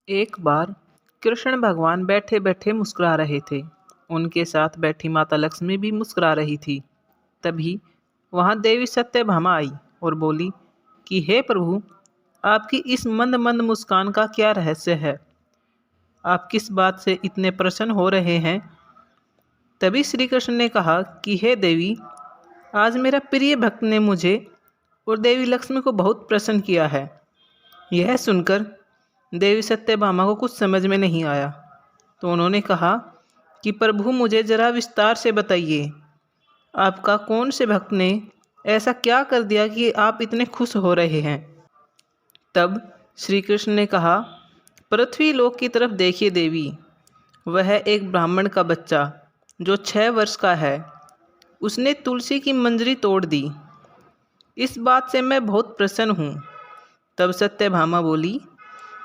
एक बार कृष्ण भगवान बैठे बैठे मुस्कुरा रहे थे। उनके साथ बैठी माता लक्ष्मी भी मुस्कुरा रही थी। तभी वहाँ देवी सत्यभामा आई और बोली कि हे प्रभु, आपकी इस मंद मंद मुस्कान का क्या रहस्य है? आप किस बात से इतने प्रसन्न हो रहे हैं? तभी श्री कृष्ण ने कहा कि हे देवी, आज मेरा प्रिय भक्त ने मुझे और देवी लक्ष्मी को बहुत प्रसन्न किया है। यह सुनकर देवी सत्यभामा को कुछ समझ में नहीं आया, तो उन्होंने कहा कि प्रभु, मुझे जरा विस्तार से बताइए, आपका कौन से भक्त ने ऐसा क्या कर दिया कि आप इतने खुश हो रहे हैं? तब श्री कृष्ण ने कहा, पृथ्वी लोक की तरफ देखिए देवी, वह एक ब्राह्मण का बच्चा जो 6 वर्ष का है, उसने तुलसी की मंजरी तोड़ दी। इस बात से मैं बहुत प्रसन्न हूँ। तब सत्यभामा बोली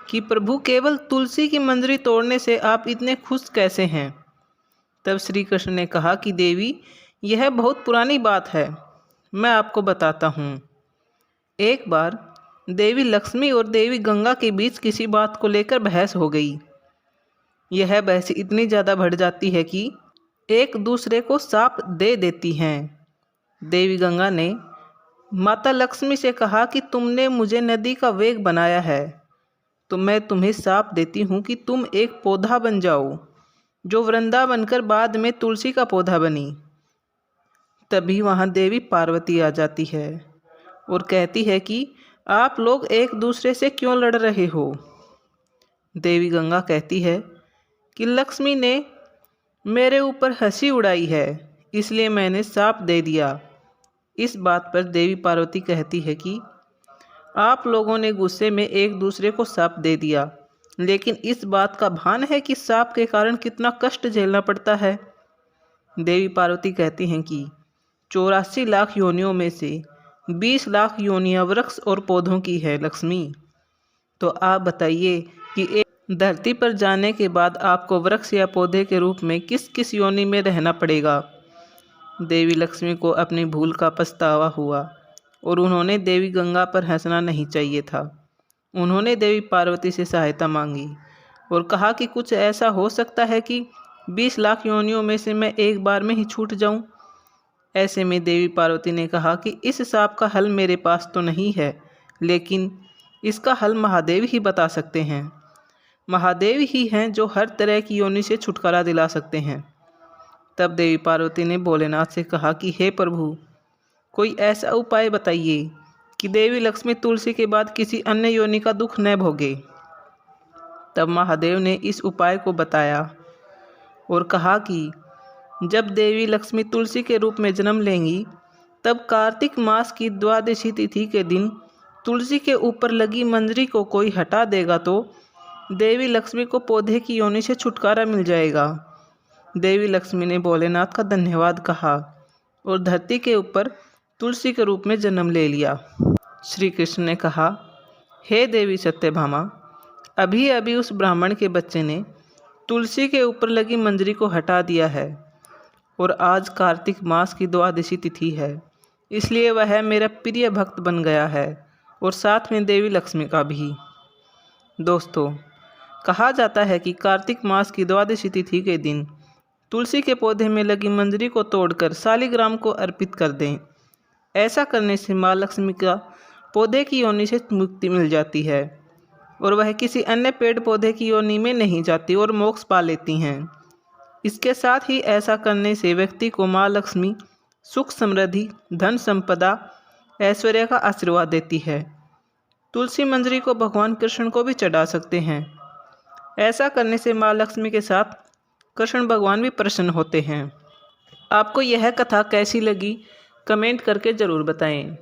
कि प्रभु, केवल तुलसी की मंजरी तोड़ने से आप इतने खुश कैसे हैं? तब श्री कृष्ण ने कहा कि देवी, यह बहुत पुरानी बात है, मैं आपको बताता हूँ। एक बार देवी लक्ष्मी और देवी गंगा के बीच किसी बात को लेकर बहस हो गई। यह बहस इतनी ज़्यादा बढ़ जाती है कि एक दूसरे को शाप दे देती हैं। देवी गंगा ने माता लक्ष्मी से कहा कि तुमने मुझे नदी का वेग बनाया है, तो मैं तुम्हें शाप देती हूँ कि तुम एक पौधा बन जाओ, जो वृंदा बनकर बाद में तुलसी का पौधा बनी। तभी वहाँ देवी पार्वती आ जाती है और कहती है कि आप लोग एक दूसरे से क्यों लड़ रहे हो? देवी गंगा कहती है कि लक्ष्मी ने मेरे ऊपर हंसी उड़ाई है, इसलिए मैंने शाप दे दिया। इस बात पर देवी पार्वती कहती है कि आप लोगों ने गुस्से में एक दूसरे को शाप दे दिया, लेकिन इस बात का भान है कि शाप के कारण कितना कष्ट झेलना पड़ता है? देवी पार्वती कहती हैं कि 84 लाख योनियों में से 20 लाख योनियां वृक्ष और पौधों की है लक्ष्मी। तो आप बताइए कि एक धरती पर जाने के बाद आपको वृक्ष या पौधे के रूप में किस किस योनि में रहना पड़ेगा? देवी लक्ष्मी को अपनी भूल का पछतावा हुआ और उन्होंने देवी गंगा पर हंसना नहीं चाहिए था। उन्होंने देवी पार्वती से सहायता मांगी और कहा कि कुछ ऐसा हो सकता है कि 20 लाख योनियों में से मैं एक बार में ही छूट जाऊं। ऐसे में देवी पार्वती ने कहा कि इस सांप का हल मेरे पास तो नहीं है, लेकिन इसका हल महादेव ही बता सकते हैं। महादेव ही हैं जो हर तरह की योनि से छुटकारा दिला सकते हैं। तब देवी पार्वती ने भोलेनाथ से कहा कि हे प्रभु, कोई ऐसा उपाय बताइए कि देवी लक्ष्मी तुलसी के बाद किसी अन्य योनि का दुख न भोगे। तब महादेव ने इस उपाय को बताया और कहा कि जब देवी लक्ष्मी तुलसी के रूप में जन्म लेंगी, तब कार्तिक मास की द्वादशी तिथि के दिन तुलसी के ऊपर लगी मंजरी को कोई हटा देगा तो देवी लक्ष्मी को पौधे की योनि से छुटकारा मिल जाएगा। देवी लक्ष्मी ने भोलेनाथ का धन्यवाद कहा और धरती के ऊपर तुलसी के रूप में जन्म ले लिया। श्री कृष्ण ने कहा, हे देवी सत्यभामा, अभी अभी उस ब्राह्मण के बच्चे ने तुलसी के ऊपर लगी मंजरी को हटा दिया है और आज कार्तिक मास की द्वादशी तिथि है, इसलिए वह मेरा प्रिय भक्त बन गया है और साथ में देवी लक्ष्मी का भी। दोस्तों, कहा जाता है कि कार्तिक मास की द्वादशी तिथि के दिन तुलसी के पौधे में लगी मंजरी को तोड़कर शालिग्राम को अर्पित कर दें। ऐसा करने से माँ लक्ष्मी का पौधे की योनि से मुक्ति मिल जाती है और वह किसी अन्य पेड़ पौधे की योनि में नहीं जाती और मोक्ष पा लेती हैं। इसके साथ ही ऐसा करने से व्यक्ति को माँ लक्ष्मी सुख समृद्धि, धन संपदा, ऐश्वर्य का आशीर्वाद देती है। तुलसी मंजरी को भगवान कृष्ण को भी चढ़ा सकते हैं। ऐसा करने से माँ लक्ष्मी के साथ कृष्ण भगवान भी प्रसन्न होते हैं। आपको यह कथा कैसी लगी, कमेंट करके ज़रूर बताएं।